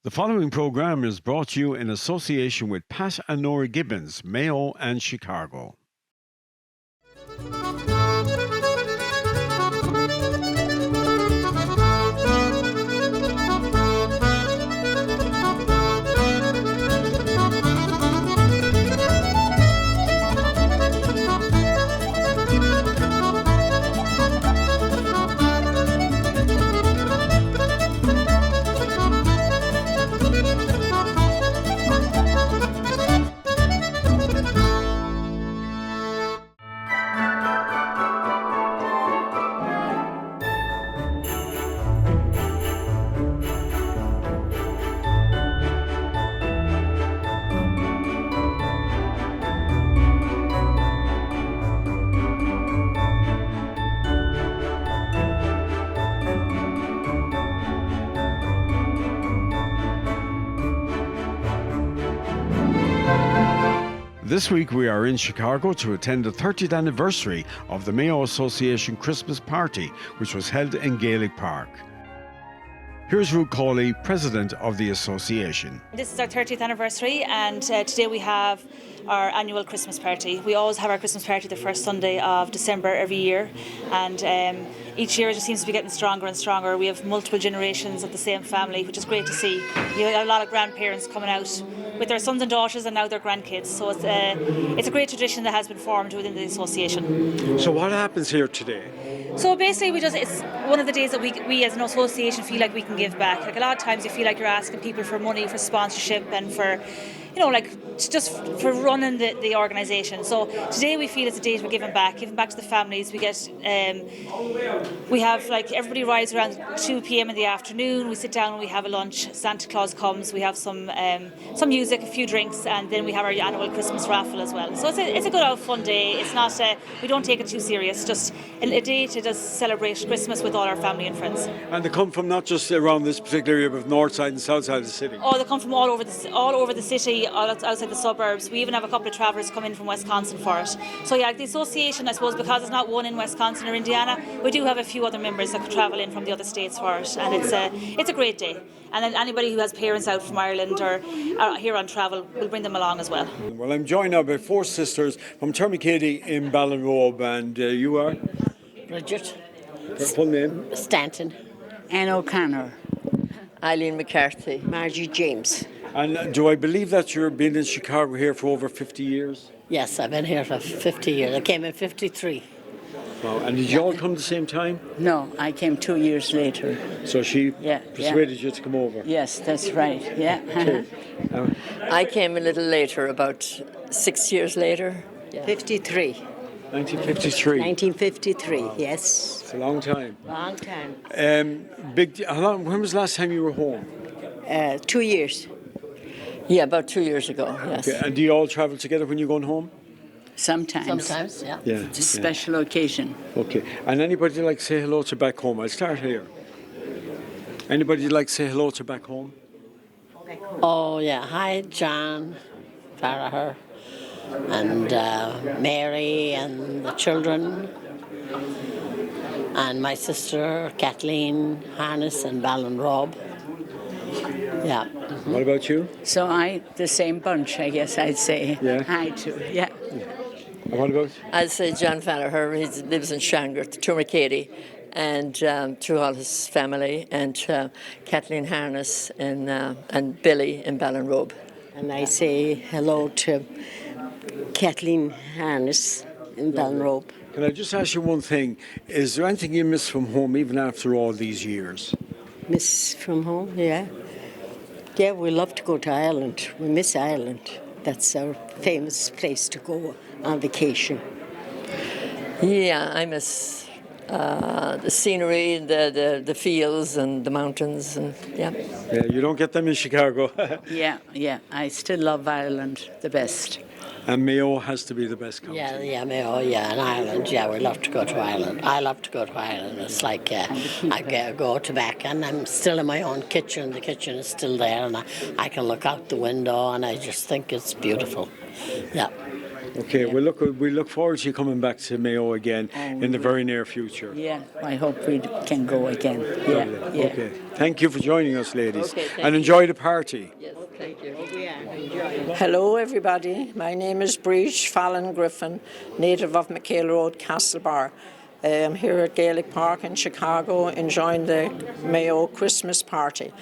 The following program is brought to you in association with Pat and Nora Gibbons, Mayo and Chicago. This week we are in Chicago to attend the 30th anniversary of the Mayo Association Christmas party, which was held in Gaelic Park. Here's Ruth Cawley, President of the Association. This is our 30th anniversary, and today we have our annual Christmas party. We always have our Christmas party the first Sunday of December every year, and each year it just seems to be getting stronger and stronger. We have multiple generations of the same family, which is great to see. We have a lot of grandparents coming out with their sons and daughters and now their grandkids. So it's a great tradition that has been formed within the association. So what happens here today? So basically it's one of the days that we as an association feel like we can give back. Like a lot of times you feel like you're asking people for money, for sponsorship and for, just for running the organisation. So today we feel it's a day for giving back to the families. We have everybody rides around 2 p.m. in the afternoon. We sit down and we have a lunch. Santa Claus comes. We have some music, a few drinks, and then we have our annual Christmas raffle as well. So it's a good old fun day. It's not we don't take it too serious. Just a day to just celebrate Christmas with all our family and friends. And they come from not just around this particular area, but north side and south side of the city. Oh, they come from all over the city. Outside the suburbs. We even have a couple of travellers come in from Wisconsin for it. So the association, I suppose, because it's not one in Wisconsin or Indiana, we do have a few other members that could travel in from the other states for it, and it's a great day. And then anybody who has parents out from Ireland or here on travel, we'll bring them along as well. Well, I'm joined now by 4 sisters from Tourmakeady in Ballinrobe, and you are? Bridget. Full name? Stanton. Anne O'Connor. Eileen McCarthy. Margie James. And do I believe that you've been in Chicago here for over 50 years? Yes, I've been here for 50 years. I came in 53. Wow. And did you all come at the same time? No, I came 2 years later. So she persuaded you to come over? Yes, that's right, yeah. I came a little later, about 6 years later. 53. 1953? 1953, wow. Yes. It's a long time. Long time. When was the last time you were home? 2 years. Yeah, about 2 years ago, yes. Okay. And do you all travel together when you're going home? Sometimes. Sometimes, yeah. It's a special occasion. Okay. And anybody like to say hello to back home? I'll start here. Anybody like to say hello to back home? Oh, yeah. Hi, John Farragher and Mary and the children and my sister Kathleen Harness and Ballinrobe. Yeah. Mm-hmm. What about you? So the same bunch, I guess I'd say. Yeah. Hi to, yeah. And what about? I'd say John Farragher, he lives in Shangreth, Tourmakeady, and to all his family, and Kathleen Harness and Billy in Ballinrobe. And I say hello to Kathleen Harness in Ballinrobe. Can I just ask you one thing? Is there anything you miss from home even after all these years? Miss from home, yeah. Yeah, we love to go to Ireland. We miss Ireland. That's our famous place to go on vacation. Yeah, I miss the scenery, the fields and the mountains, and yeah. Yeah, you don't get them in Chicago. Yeah. I still love Ireland the best. And Mayo has to be the best county. Yeah, Mayo, and Ireland, yeah, we love to go to Ireland. I love to go to Ireland. It's like I go to back and I'm still in my own kitchen. The kitchen is still there and I can look out the window and I just think it's beautiful. Yeah. Okay, Yeah. we look forward to you coming back to Mayo again in the very near future. Yeah, I hope we can go again. Yeah, Lovely. yeah. Okay. Thank you for joining us, ladies. Okay, thank and you. enjoy the party. Yes, thank you. Hello, everybody. My name is Breach Fallon Griffin, native of McHale Road, Castlebar. I'm here at Gaelic Park in Chicago enjoying the Mayo Christmas party.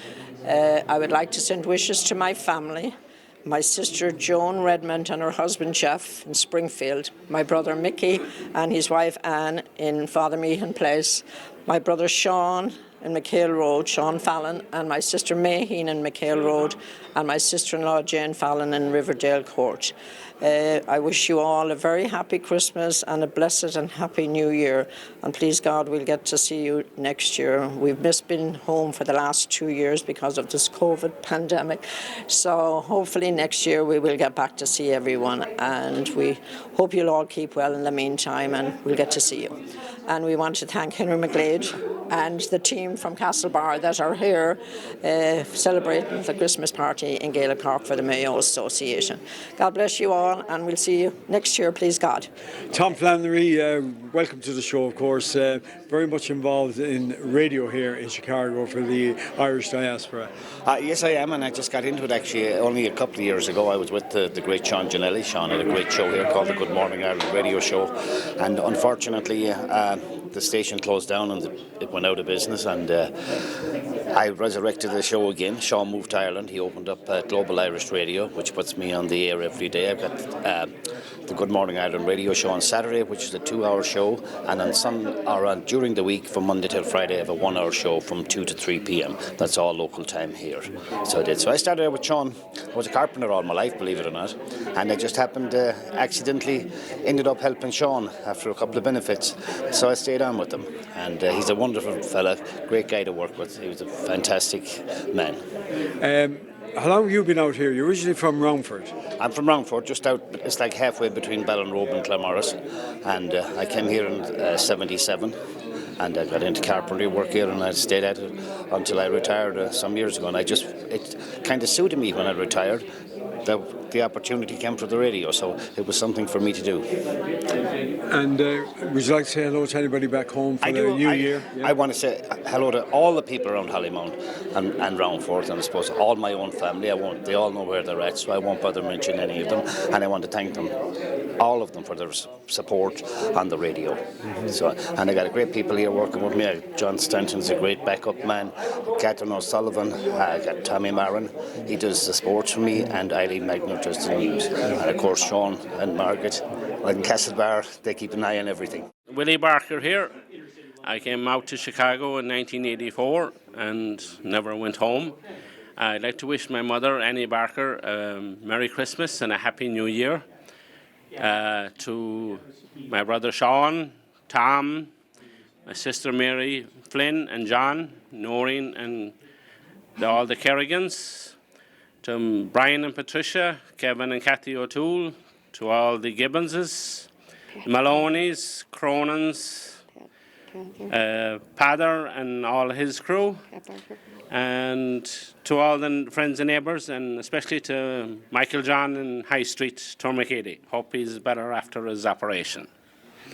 I would like to send wishes to my family, my sister Joan Redmond and her husband Jeff in Springfield, my brother Mickey and his wife Anne in Father Meehan Place, my brother Sean in McHale Road, Sean Fallon, and my sister Maheen in McHale Road, and my sister-in-law Jane Fallon in Riverdale Court. I wish you all a very happy Christmas and a blessed and happy New Year. And please God, we'll get to see you next year. We've been home for the last 2 years because of this COVID pandemic. So hopefully next year we will get back to see everyone. And we hope you'll all keep well in the meantime, and we'll get to see you. And we want to thank Henry McGlade and the team from Castlebar that are here celebrating the Christmas party in Gaelic Park for the Mayo Association. God bless you all, and we'll see you next year, please God. Tom Flannery, welcome to the show, of course. Very much involved in radio here in Chicago for the Irish diaspora. Yes, I am, and I just got into it actually only a couple of years ago. I was with the great Sean Gianelli. Sean had a great show here called the Good Morning Ireland radio show, and unfortunately the station closed down and it went out of business, and I resurrected the show again. Sean moved to Ireland. He opened up Global Irish Radio, which puts me on the air every day. I've got the Good Morning Ireland radio show on Saturday, which is a 2-hour show, and during the week from Monday till Friday I have a 1-hour show from 2 to 3 p.m. That's all local time here. So I did. So I started out with Sean. I was a carpenter all my life, believe it or not, and I just happened to accidentally ended up helping Sean after a couple of benefits. So I stayed on with him, and he's a wonderful fella, great guy to work with. He was a fantastic man. How long have you been out here? You're originally from Roundford. I'm from Roundford, just out, it's like halfway between Ballinrobe and Claremorris, and I came here in 77, and I got into carpentry work here, and I stayed at it until I retired some years ago, and it kind of suited me when I retired. The opportunity came for the radio, so it was something for me to do. And would you like to say hello to anybody back home for the new year? Yeah. I want to say hello to all the people around Hollymount and Roundford, and I suppose all my own family. They all know where they're at, so I won't bother mentioning any of them. And I want to thank them, all of them, for their support on the radio. Mm-hmm. So, and I got great people here working with me. John Stanton's a great backup man. Catherine O'Sullivan. I got Tommy Marin. He does the sports for me, and Eileen Magner does the news. And of course, Sean and Margaret in Castlebar, they keep an eye on everything. Willie Barker here. I came out to Chicago in 1984 and never went home. I'd like to wish my mother, Annie Barker, Merry Christmas and a Happy New Year. To my brother Sean, Tom, my sister Mary, Flynn and John, Noreen and all the Kerrigans, to Brian and Patricia, Kevin and Kathy O'Toole, to all the Gibbonses, Maloney's, Cronins, Padder and all his crew, and to all the friends and neighbours, and especially to Michael John in High Street, Tormakeady. Hope he's better after his operation.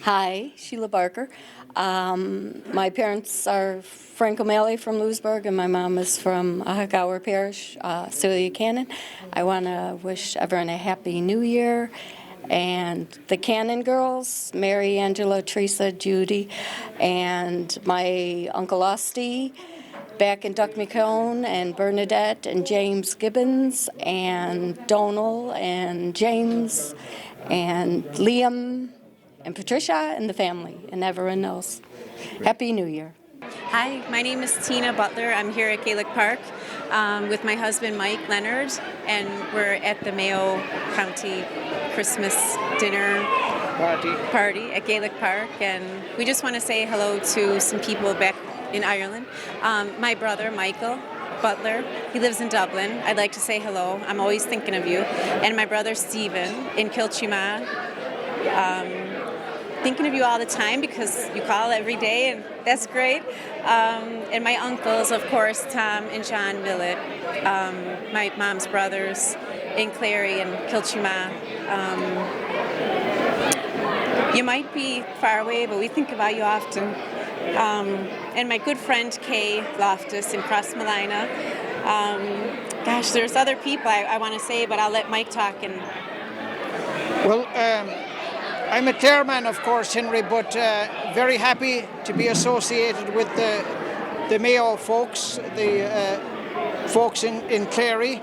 Hi, Sheila Barker. My parents are Frank O'Malley from Lewisburg, and my mom is from Ahagawa Parish, Celia Cannon. I want to wish everyone a Happy New Year. And the Cannon girls, Mary, Angela, Teresa, Judy, and my Uncle Osty back in Duckmcone, and Bernadette and James Gibbons, and Donal and James, and Liam, and Patricia, and the family, and everyone else. Happy New Year. Hi, my name is Tina Butler. I'm here at Gaelic Park with my husband Mike Leonard, and we're at the Mayo County Christmas dinner party at Gaelic Park, and we just want to say hello to some people back in Ireland. My brother Michael Butler, he lives in Dublin. I'd like to say hello. I'm always thinking of you. And my brother Stephen in Kilchima. Thinking of you all the time because you call every day, and that's great. And my uncles, of course, Tom and John Millett, my mom's brothers in Clary and Kilchima, You might be far away, but we think about you often. And my good friend Kay Loftus in Crossmalina. Gosh, there's other people I want to say, but I'll let Mike talk. Well, I'm a Clareman, of course, Henry, but very happy to be associated with the Mayo folks, the folks in Clary,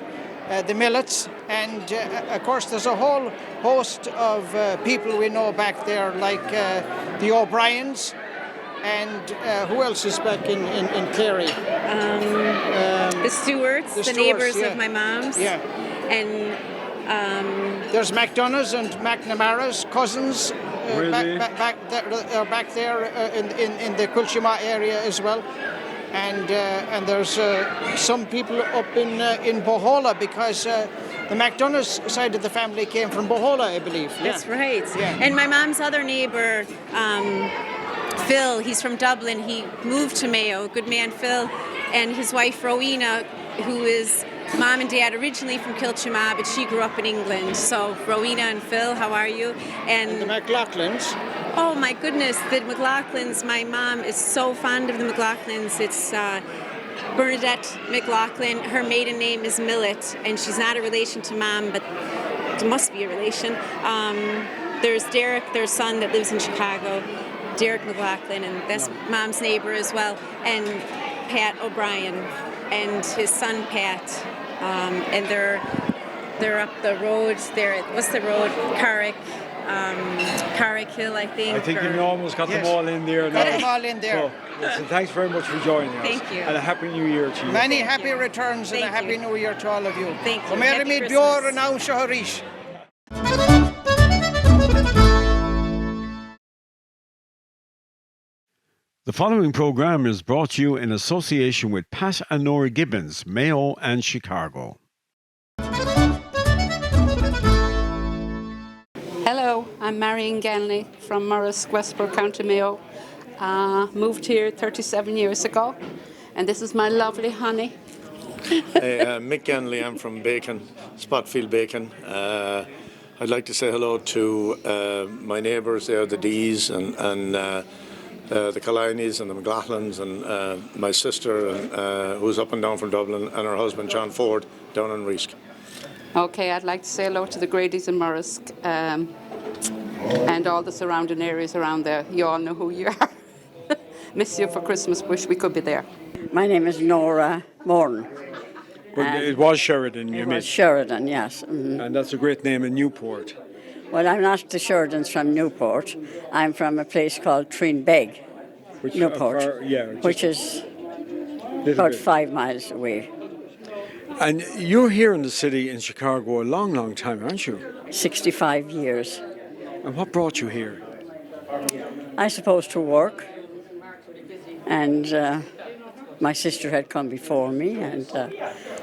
the Millets, and of course there's a whole host of people we know back there, like the O'Briens, and who else is back in Clary? The Stewarts, the neighbours of my mom's. Yeah. And there's McDonough's and McNamara's cousins back there in the Quilchima area as well. And there's some people up in Bohola, because the McDonough's side of the family came from Bohola, I believe. That's right. Yeah. And my mom's other neighbour, Phil, he's from Dublin. He moved to Mayo, good man Phil, and his wife Rowena, who is mom and dad originally from Kilchima, but she grew up in England. So Rowena and Phil, how are you? And the McLaughlins. Oh my goodness, the McLaughlins. My mom is so fond of the McLaughlins. It's Bernadette McLaughlin. Her maiden name is Millet, and she's not a relation to Mom, but there must be a relation. There's Derek, their son, that lives in Chicago, Derek McLaughlin, and that's Mom's neighbor as well, and Pat O'Brien and his son Pat, and they're up the road there. What's the road? Carrick Hill, I think. I think you've almost got them all in there now. Got them all in there. So, listen, thanks very much for joining us. Thank you. And a happy new year to you. Many happy returns and a Thank happy you. new year to all of you. Thank you. Happy Happy Bior Christmas. and Aun Shaharish. The following program is brought to you in association with Pat and Nora Gibbons, Mayo and Chicago. Hello, I'm Marion Ganley from Morris, Westport, County Mayo. Moved here 37 years ago, and this is my lovely honey. Mick Ganley, I'm from Bacon, Spotfield Bacon. I'd like to say hello to my neighbours there, the Dees and the Colinis and the McLaughlins, and my sister who's up and down from Dublin, and her husband John Ford down in Reesk. Okay, I'd like to say hello to the Grady's in Morris and all the surrounding areas around there. You all know who you are. Miss you for Christmas, wish we could be there. My name is Nora Morton. But it was Sheridan, you It was missed. Sheridan, yes. Mm-hmm. And that's a great name in Newport. Well, I'm not the Sheridans from Newport. I'm from a place called Trinbeg, Newport, which is about 5 miles away. And you're here in the city in Chicago a long, long time, aren't you? 65 years. And what brought you here? I suppose to work. And my sister had come before me, and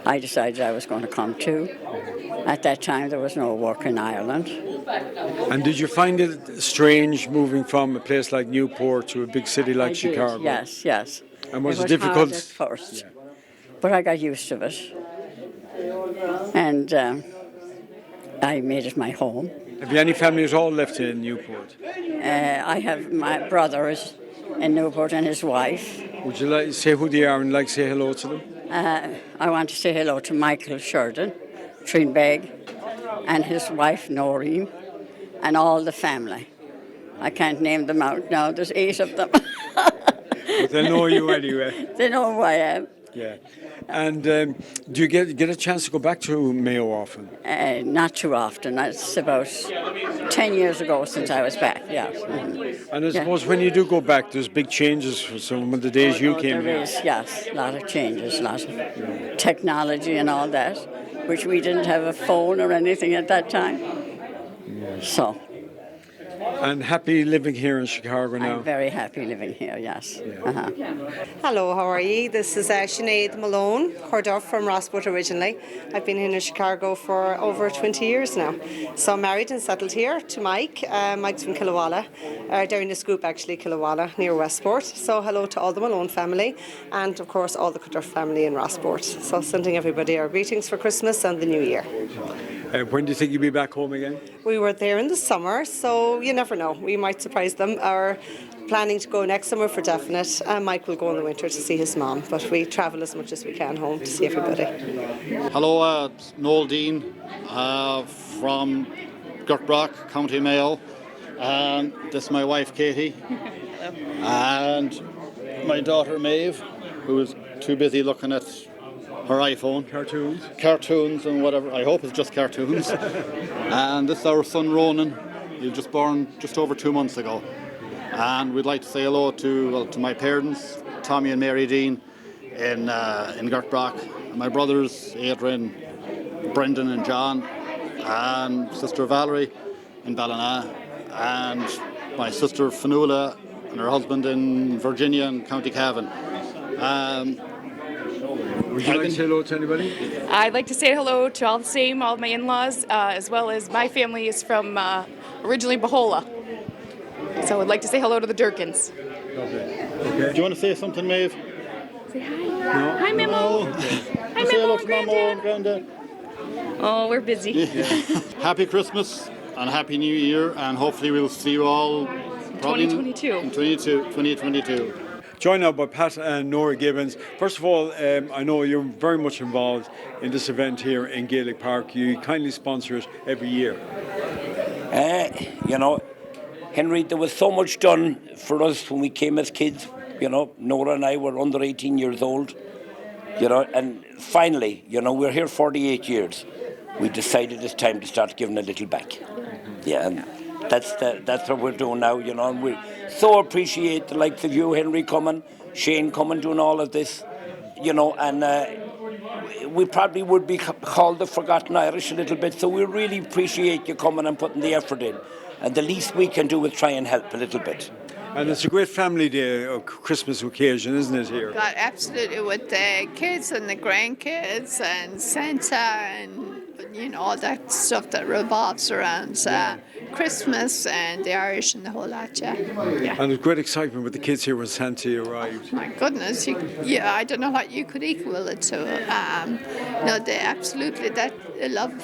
I decided I was going to come too. At that time, there was no work in Ireland. And did you find it strange moving from a place like Newport to a big city like I Chicago? did, yes. And was it hard difficult? at first, but I got used to it. And I made it my home. Have you any family at all left in Newport? I have my brother is in Newport and his wife. Would you like to say who they are and like say hello to them? I want to say hello to Michael Sheridan, Trinbeg, and his wife Noreen, and all the family. I can't name them out now, there's 8 of them. But they know you anyway. They know who I am. Yeah. And do you get a chance to go back to Mayo often? Not too often. It's about 10 years ago since I was back, yes. Mm-hmm. And I suppose when you do go back, there's big changes from some of the days you came There here. is, yes, a lot of changes, a lot of technology and all that, which we didn't have a phone or anything at that time. So. And happy living here in Chicago now? I'm very happy living here, yes. Uh-huh. Hello, how are you? This is Sinead Malone, heard of from Rossport originally. I've been in Chicago for over 20 years now. So I'm married and settled here to Mike. Mike's from Killawalla, down this group actually, Killawalla, near Westport. So hello to all the Malone family and of course all the Cutter family in Rossport. So sending everybody our greetings for Christmas and the New Year. When do you think you'll be back home again? We were there in the summer, so you never know. We might surprise them. Our planning to go next summer for definite. Mike will go in the winter to see his mum, but we travel as much as we can home to see everybody. Hello, Noel Dean from Gertbrock, County Mayo. This is my wife Katie. And my daughter Maeve, who is too busy looking at her iPhone. Cartoons and whatever. I hope it's just cartoons. And this is our son Ronan. He was just born just over 2 months ago. And we'd like to say hello to my parents, Tommy and Mary Dean in Gertbrock. My brothers, Adrian, Brendan and John, and sister Valerie in Ballina, and my sister Fanula and her husband in Virginia and County Cavan. Would you like to say hello to anybody? I'd like to say hello to all my in-laws, as well as my family is from originally Bahola. So I'd like to say hello to the Durkins. Okay. Do you want to say something, Maeve? Say hi. No. Hi, Memo. No. Hi, Say hello Memo to Mamo and Granddad. Oh, we're busy. Yeah. Happy Christmas and Happy New Year, and hopefully we'll see you all probably 2022. Joined now by Pat and Nora Gibbons. First of all, I know you're very much involved in this event here in Gaelic Park. You kindly sponsor it every year. Henry, there was so much done for us when we came as kids. Nora and I were under 18 years old. And finally, we're here 48 years. We decided it's time to start giving a little back. Yeah, and that's what we're doing now, and we so appreciate the likes of you, Henry, coming, Shane coming, doing all of this, and we probably would be called the forgotten Irish a little bit, so we really appreciate you coming and putting the effort in, and the least we can do is try and help a little bit. And it's a great family day, Christmas occasion, isn't it, here? God, absolutely, with the kids and the grandkids and Santa and all that stuff that revolves around Christmas and the Irish and the whole lot, yeah. And there's great excitement with the kids here when Santa arrived. My goodness, I don't know what you could equal it to. They absolutely love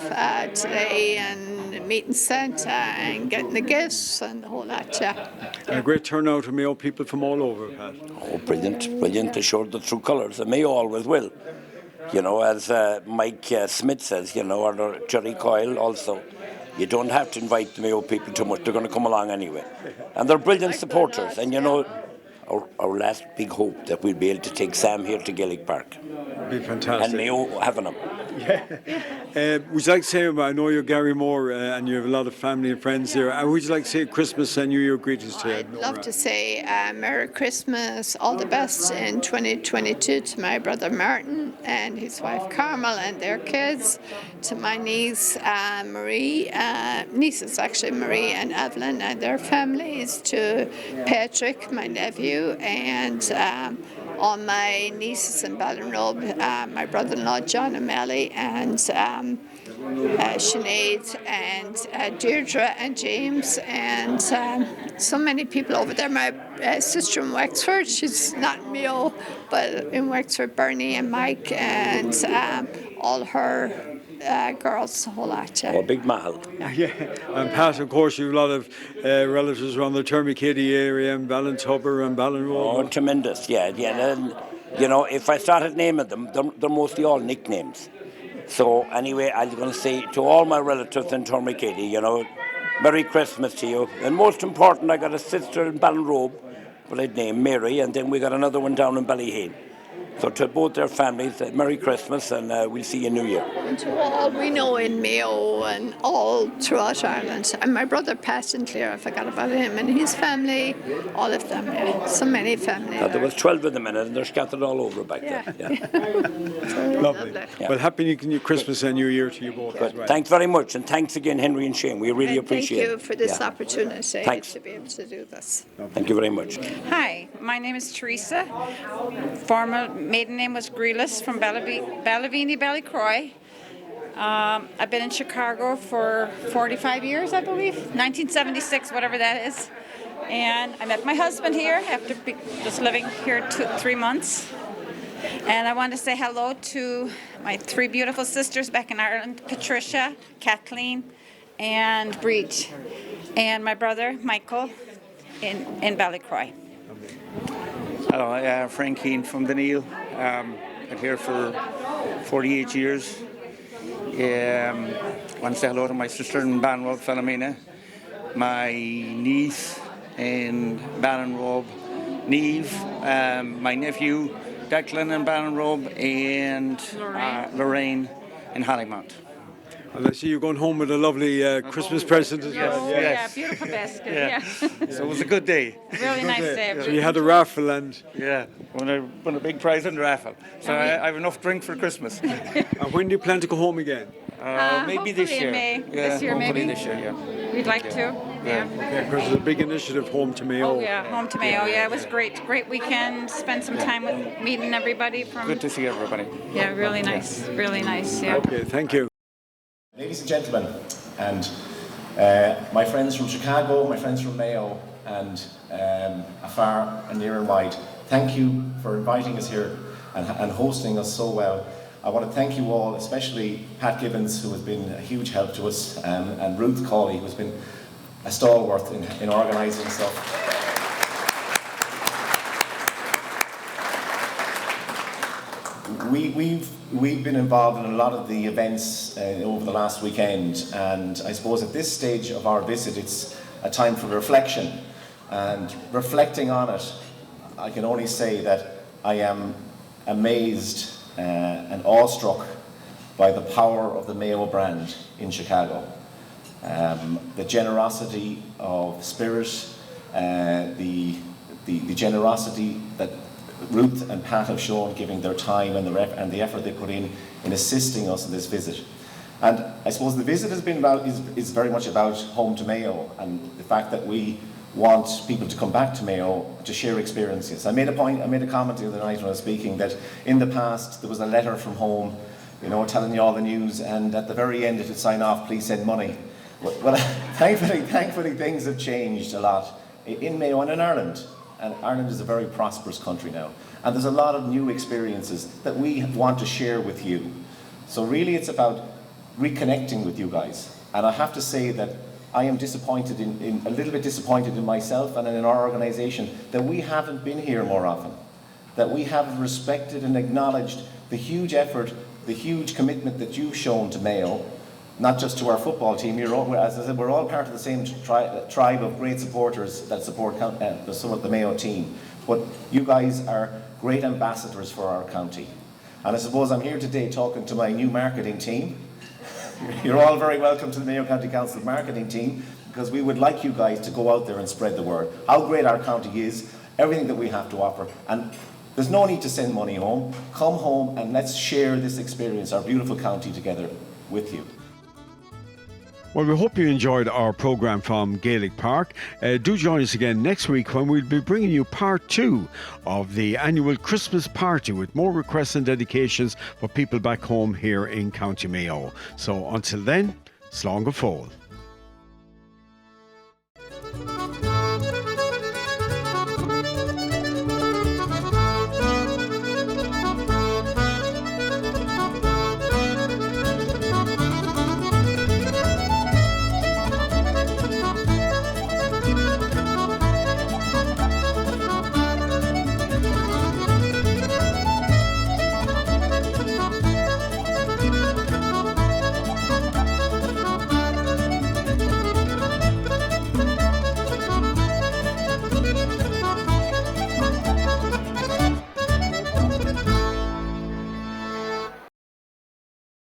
today and meeting Santa and getting the gifts and the whole lot, yeah. And a great turnout of Mayo people from all over, Pat. Oh, brilliant. They showed the true colours, and Mayo always will. As Mike Smith says, or Jerry Coyle also, you don't have to invite the Mayo people too much. They're going to come along anyway. And they're brilliant supporters. And, our last big hope that we'll be able to take Sam here to Gaelic Park. It'd be fantastic. And Mayo having him. Would you like to say, I know you're Gary Moore and you have a lot of family and friends there. Would you like to say Christmas and New Year greetings to I'd love to say Merry Christmas, all the best in 2022 to my brother Martin and his wife Carmel and their kids, to my niece Marie, nieces actually, Marie and Evelyn and their families, to Patrick, my nephew, and all my nieces in Ballinrobe, my brother-in-law John O'Malley, and Sinead, and Deirdre and James, and so many people over there. My sister in Wexford, she's not in Mayo, but in Wexford, Bernie and Mike, and all her girls, a whole lot. Oh, big mahal. Yeah, and Pat, of course, you have a lot of relatives around the Termacady area and Ballintubber and Ballinrobe. Oh, tremendous, yeah. And, if I started naming them, they're mostly all nicknames. So anyway, I'm going to say to all my relatives in Termacady, Merry Christmas to you. And most important, I got a sister in Ballinrobe, but I'd name Mary, and then we got another one down in Ballyhane. So to both their families, Merry Christmas, and we'll see you New Year. And to all we know in Mayo and all throughout Ireland. And my brother Pat Sinclair, I forgot about him, and his family, all of them, yeah. So many families. There was 12 of them in it, and they're scattered all over back there. Yeah. Lovely. Yeah. Well, Happy New Christmas and New Year to you both. Good. Well. Thanks very much, and thanks again, Henry and Shane. We really appreciate it. Thank you for this opportunity Thanks. to be able to do this. Thank you very much. Hi, my name is Teresa. Former maiden name was Greelis from Ballyvenie, Ballycroy. I've been in Chicago for 45 years, I believe, 1976, whatever that is. And I met my husband here after just living here 3 months. And I want to say hello to my 3 beautiful sisters back in Ireland, Patricia, Kathleen, and Breach, and my brother, Michael, in Ballycroy. Hello, Frank Keane from the Neil. Been here for 48 years. Want to say hello to my sister in Ballinrobe, Philomena, my niece in Ballinrobe, Neve, my nephew, Declan in Ballinrobe, and Lorraine in Hollymount. And I see you going home with a lovely Christmas present as well. Yeah, beautiful basket, yeah. So it was a good day. Really nice day. So you had a raffle and... Yeah, won a big prize in the raffle. So I have enough drink for Christmas. And when do you plan to go home again? Maybe this year. In May. Yeah, This year, hopefully maybe. this year, yeah. We'd like to, yeah. Because it's a big initiative, Home to Mayo. Oh yeah, home to Mayo. Yeah, it was great. Great weekend. Spent some time with meeting everybody from. Good to see everybody. Yeah, really nice. Really nice. Yeah. Okay, thank you. Ladies and gentlemen, and my friends from Chicago, my friends from Mayo, and afar and near and wide, thank you for inviting us here and hosting us so well. I want to thank you all, especially Pat Gibbons, who has been a huge help to us, and Ruth Cawley, who has been a stalwart in organising stuff. We've been involved in a lot of the events over the last weekend, and I suppose at this stage of our visit it's a time for reflection. And reflecting on it, I can only say that I am amazed and awestruck by the power of the Mayo brand in Chicago. The generosity of spirit, the generosity that Ruth and Pat have shown, giving their time and the effort they put in assisting us in this visit. And I suppose the visit has been is very much about Home to Mayo and the fact that we want people to come back to Mayo to share experiences. I made a comment the other night when I was speaking that in the past there was a letter from home, telling you all the news, and at the very end it would sign off, please send money. Well, thankfully things have changed a lot in Mayo and in Ireland. And Ireland is a very prosperous country now. And there's a lot of new experiences that we want to share with you. So really it's about reconnecting with you guys. And I have to say that I am disappointed a little bit disappointed in myself and in our organisation that we haven't been here more often. That we haven't respected and acknowledged the huge effort, the huge commitment that you've shown to Mayo, not just to our football team. As I said, we're all part of the same tribe of great supporters that support the Mayo team. But you guys are great ambassadors for our county. And I suppose I'm here today talking to my new marketing team. You're all very welcome to the Mayo County Council marketing team, because we would like you guys to go out there and spread the word. How great our county is, everything that we have to offer. And there's no need to send money home. Come home and let's share this experience, our beautiful county, together with you. Well, we hope you enjoyed our programme from Gaelic Park. Do join us again next week when we'll be bringing you part 2 of the annual Christmas party with more requests and dedications for people back home here in County Mayo. So until then, slán go fóill.